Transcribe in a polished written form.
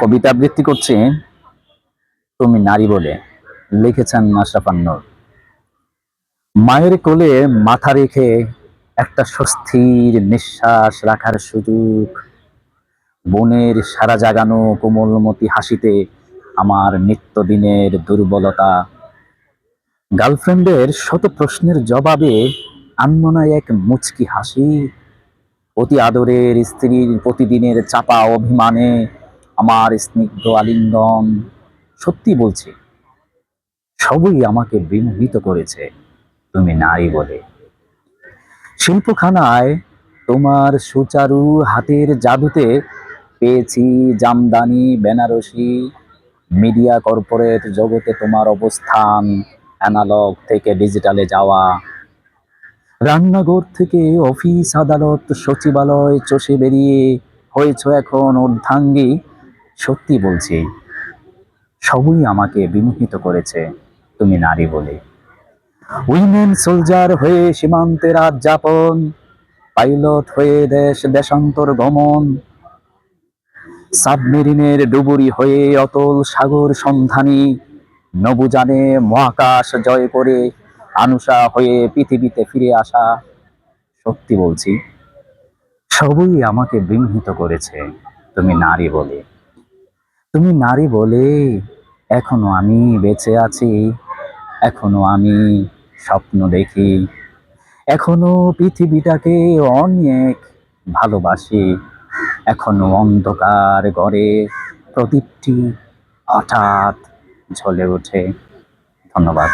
কবিতা আবৃত্তি করছি তুমি নারী বলে, লিখেছেন আশরাফ আন্নর। মায়ের কোলে মাথা রেখে একটা স্বস্তির নিঃশ্বাস রাখার সুযোগ, বনের সারা জাগানো কোমলমতি হাসিতে আমার নিত্যদিনের দুর্বলতা, গার্লফ্রেন্ডের শত প্রশ্নের জবাবে আনমনায় এক মুচকি হাসি, অতি আদরের স্ত্রীর প্রতিদিনের চাপা অভিমানে আমার স্নিগ্ধ আলিঙ্গন। সত্যি বলছি, সবই আমাকে বিমোহিত করেছে তুমি নারী বলে। শিল্পখানায় তোমার সুচারু হাতের জাদুতে পেয়েছি জামদানি বেনারসি, মিডিয়া কর্পোরেট জগতে তোমার অবস্থান অ্যানালগ থেকে ডিজিটালে যাওয়া, রান্নাঘর থেকে অফিস আদালত সচিবালয় চষে বেরিয়ে হয়েছ এখন অর্ধাঙ্গী। সত্যি বলছি, সবই আমাকে বিমোহিত করেছে তুমি নারী বলে। উইমেন সোলজার হয়ে সীমান্তে রাত যাপন, পাইলট হয়ে দেশ দেশান্তর গমন, সাবমেরিনের ডুবুরি হয়ে অতল সাগর সন্ধানী, নবুযানে মহাকাশ জয় করে আনুষা হয়ে পৃথিবীতে ফিরে আসা। সত্যি বলছি, সবই আমাকে বিমোহিত করেছে তুমি নারী বলে। তুমি নারী বলে এখনো আমি বেঁচে আছি, এখনো আমি স্বপ্ন দেখি, এখনো পৃথিবীটাকে অনেক ভালোবাসি, এখনো অন্ধকার ঘরে প্রদীপটি হঠাৎ জ্বলে ওঠে। ধন্যবাদ।